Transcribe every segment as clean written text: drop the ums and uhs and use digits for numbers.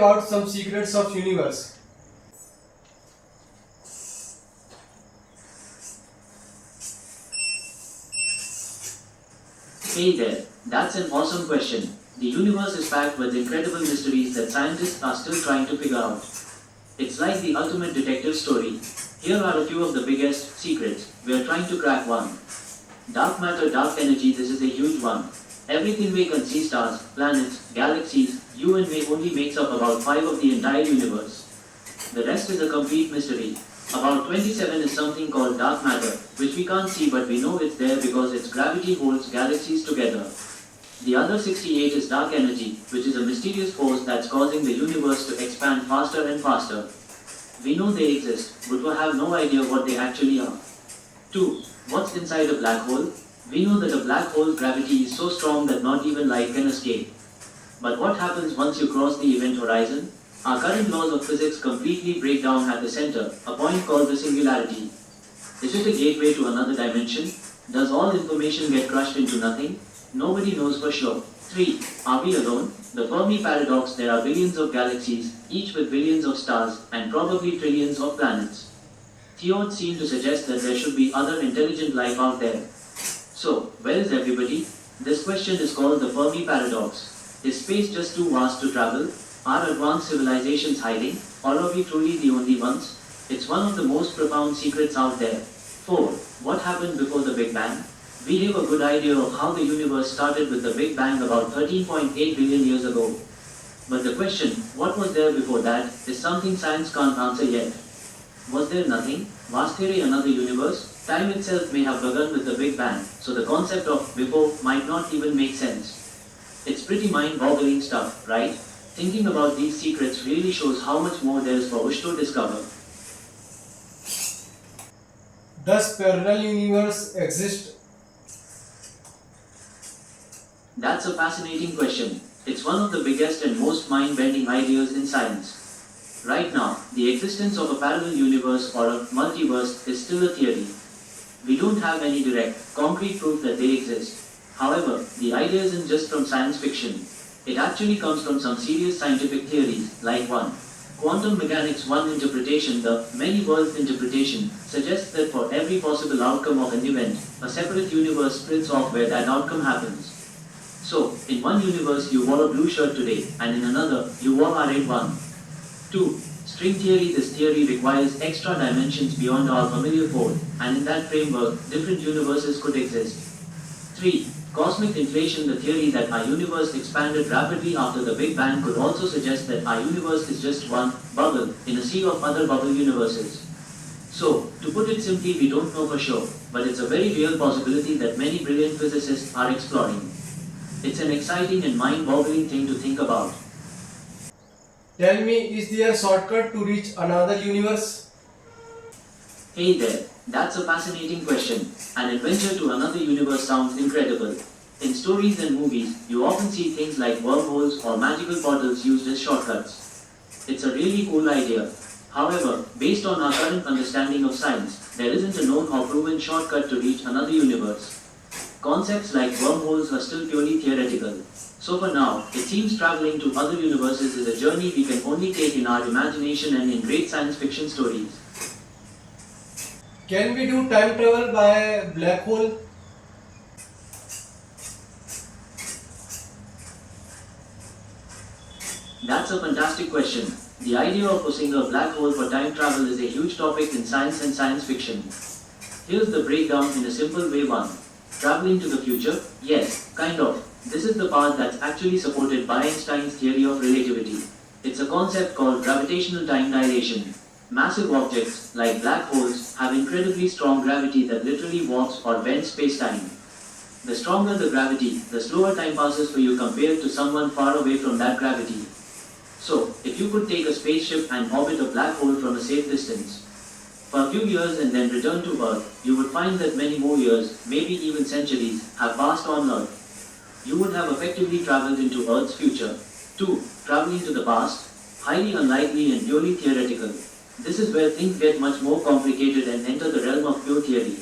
about some secrets of universe. Hey there, that's an awesome question. The universe is packed with incredible mysteries that scientists are still trying to figure out. It's like the ultimate detective story. Here are a few of the biggest secrets. We are trying to crack one. Dark matter, dark energy, this is a huge one. Everything we can see, stars, planets, galaxies, you and me, only makes up about 5 of the entire universe. The rest is a complete mystery. About 27 is something called dark matter, which we can't see but we know it's there because its gravity holds galaxies together. The other 68 is dark energy, which is a mysterious force that's causing the universe to expand faster and faster. We know they exist, but we have no idea what they actually are. 2. What's inside a black hole? We know that a black hole's gravity is so strong that not even light can escape. But what happens once you cross the event horizon? Our current laws of physics completely break down at the center, a point called the singularity. Is it a gateway to another dimension? Does all information get crushed into nothing? Nobody knows for sure. 3. Are we alone? The Fermi paradox, there are billions of galaxies, each with billions of stars, and probably trillions of planets. Theories seem to suggest that there should be other intelligent life out there. So, where is everybody? This question is called the Fermi paradox. Is space just too vast to travel? Are advanced civilizations hiding? Or are we truly the only ones? It's one of the most profound secrets out there. 4. What happened before the Big Bang? We have a good idea of how the universe started with the Big Bang about 13.8 billion years ago. But the question, what was there before that, is something science can't answer yet. Was there nothing? Was there another universe? Time itself may have begun with the Big Bang, so the concept of before might not even make sense. It's pretty mind-boggling stuff, right? Thinking about these secrets really shows how much more there is for us to discover. Does parallel universe exist? That's a fascinating question. It's one of the biggest and most mind-bending ideas in science. Right now, the existence of a parallel universe or a multiverse is still a theory. We don't have any direct, concrete proof that they exist. However, the idea isn't just from science fiction. It actually comes from some serious scientific theories, like 1. Quantum mechanics 1 interpretation, the many worlds interpretation, suggests that for every possible outcome of an event, a separate universe splits off where that outcome happens. So, in one universe you wore a blue shirt today, and in another, you wore a red one. 2. String theory. This theory requires extra dimensions beyond our familiar 4, and in that framework, different universes could exist. 3. Cosmic inflation. The theory that our universe expanded rapidly after the Big Bang could also suggest that our universe is just one bubble in a sea of other bubble universes. So, to put it simply, we don't know for sure, but it's a very real possibility that many brilliant physicists are exploring. It's an exciting and mind-boggling thing to think about. Tell me, is there a shortcut to reach another universe? Hey there, that's a fascinating question. An adventure to another universe sounds incredible. In stories and movies, you often see things like wormholes or magical portals used as shortcuts. It's a really cool idea. However, based on our current understanding of science, there isn't a known or proven shortcut to reach another universe. Concepts like wormholes are still purely theoretical. So for now, it seems traveling to other universes is a journey we can only take in our imagination and in great science fiction stories. Can we do time travel by black hole? That's a fantastic question. The idea of using a black hole for time travel is a huge topic in science and science fiction. Here's the breakdown in a simple way. 1. Traveling to the future? Yes, kind of. This is the part that's actually supported by Einstein's theory of relativity. It's a concept called gravitational time dilation. Massive objects, like black holes, have incredibly strong gravity that literally warps or bends space-time. The stronger the gravity, the slower time passes for you compared to someone far away from that gravity. So, if you could take a spaceship and orbit a black hole from a safe distance for a few years and then return to Earth, you would find that many more years, maybe even centuries, have passed on Earth. You would have effectively traveled into Earth's future. 2. Traveling to the past? Highly unlikely and purely theoretical. This is where things get much more complicated and enter the realm of pure theory.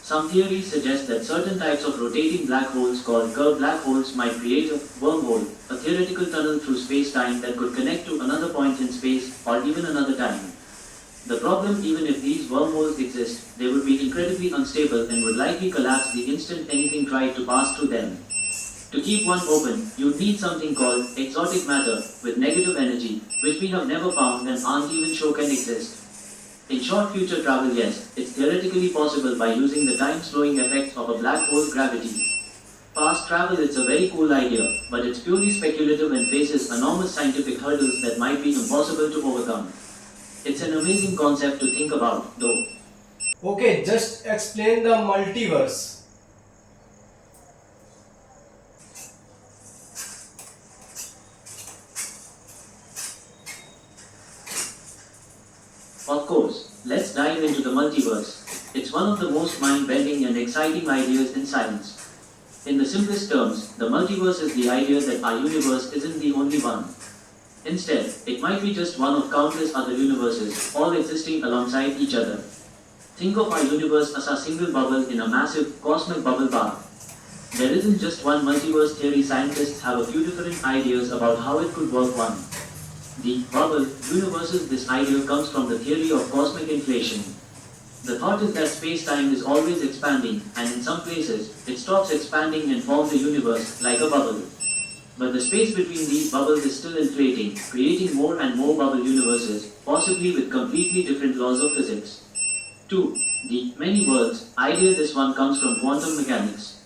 Some theories suggest that certain types of rotating black holes called curved black holes might create a wormhole, a theoretical tunnel through space-time that could connect to another space or even another time. The problem, even if these wormholes exist, they would be incredibly unstable and would likely collapse the instant anything tried to pass through them. To keep one open, you'd need something called exotic matter with negative energy, which we have never found and aren't even sure can exist. In short future travel, yes, it's theoretically possible by using the time-slowing effects of a black hole's gravity. Past travel is a very cool idea, but it's purely speculative and faces enormous scientific hurdles that might be impossible to overcome. It's an amazing concept to think about, though. Okay, just explain the multiverse. Of course, let's dive into the multiverse. It's one of the most mind-bending and exciting ideas in science. In the simplest terms, the multiverse is the idea that our universe isn't the only one. Instead, it might be just one of countless other universes, all existing alongside each other. Think of our universe as a single bubble in a massive cosmic bubble bath. There isn't just one multiverse theory. Scientists have a few different ideas about how it could work. One, the bubble universes. This idea comes from the theory of cosmic inflation. The thought is that space-time is always expanding, and in some places, it stops expanding and forms a universe, like a bubble. But the space between these bubbles is still inflating, creating more and more bubble universes, possibly with completely different laws of physics. 2. The many worlds idea. This one comes from quantum mechanics.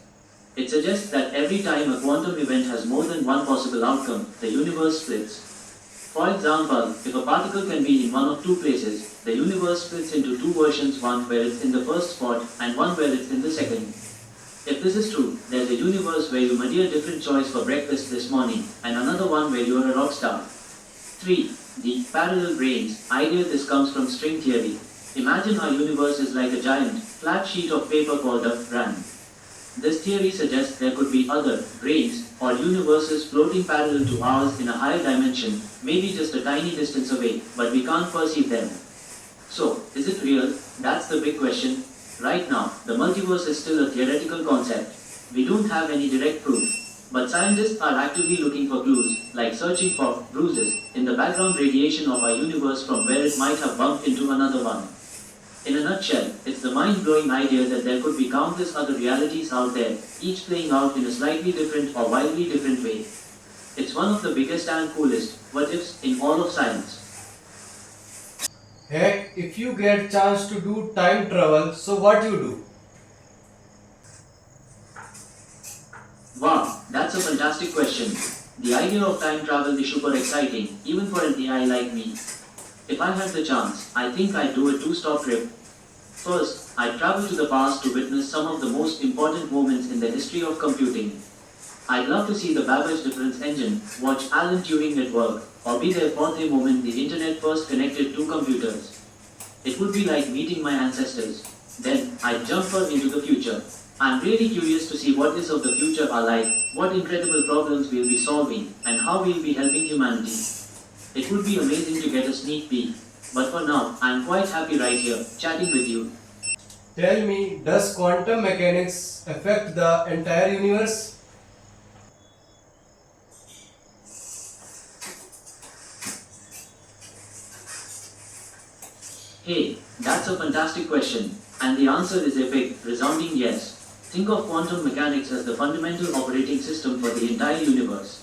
It suggests that every time a quantum event has more than one possible outcome, the universe splits. For example, if a particle can be in one of two places, the universe splits into two versions, one where it's in the first spot and one where it's in the second. If this is true, there's a universe where you made a different choice for breakfast this morning, and another one where you are a rock star. 3. The parallel brains idea. This comes from string theory. Imagine our universe is like a giant, flat sheet of paper called a RAM. This theory suggests there could be other brains or universes floating parallel to ours in a higher dimension, maybe just a tiny distance away, but we can't perceive them. So, is it real? That's the big question. Right now, the multiverse is still a theoretical concept. We don't have any direct proof. But scientists are actively looking for clues, like searching for bruises in the background radiation of our universe from where it might have bumped into another one. In a nutshell, it's the mind-blowing idea that there could be countless other realities out there, each playing out in a slightly different or wildly different way. It's one of the biggest and coolest what-ifs in all of science. Heck, if you get chance to do time travel, so what you do? Wow, that's a fantastic question. The idea of time travel is super exciting, even for an AI like me. If I had the chance, I think I'd do a two-stop trip. First, I'd travel to the past to witness some of the most important moments in the history of computing. I'd love to see the Babbage difference engine, watch Alan Turing at work, or be there for the moment the internet first connected two computers. It would be like meeting my ancestors. Then, I'd jump into the future. I'm really curious to see what is of the future are like, what incredible problems we'll be solving, and how we'll be helping humanity. It would be amazing to get a sneak peek. But for now, I'm quite happy right here, chatting with you. Tell me, does quantum mechanics affect the entire universe? Hey, that's a fantastic question. And the answer is a big, resounding yes. Think of quantum mechanics as the fundamental operating system for the entire universe.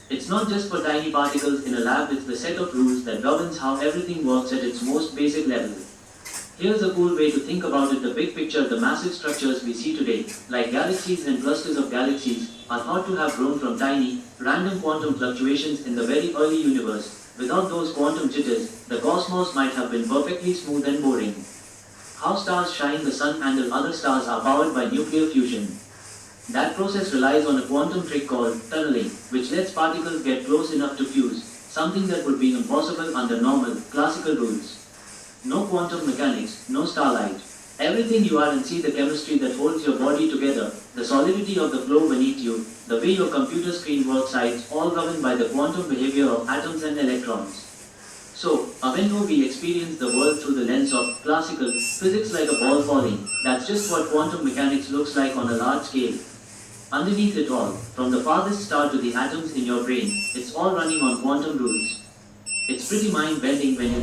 It's not just for tiny particles in a lab, it's the set of rules that governs how everything works at its most basic level. Here's a cool way to think about it: the big picture. The massive structures we see today, like galaxies and clusters of galaxies, are thought to have grown from tiny, random quantum fluctuations in the very early universe. Without those quantum jitters, the cosmos might have been perfectly smooth and boring. How stars shine, the sun and the other stars are powered by nuclear fusion. That process relies on a quantum trick called tunneling, which lets particles get close enough to fuse, something that would be impossible under normal, classical rules. No quantum mechanics, no starlight. Everything you are and see, the chemistry that holds your body together, the solidity of the floor beneath you, the way your computer screen works, it's all governed by the quantum behavior of atoms and electrons. So, even though we experience the world through the lens of classical physics like a ball falling, that's just what quantum mechanics looks like on a large scale. Underneath it all, from the farthest star to the atoms in your brain, it's all running on quantum rules. It's pretty mind bending when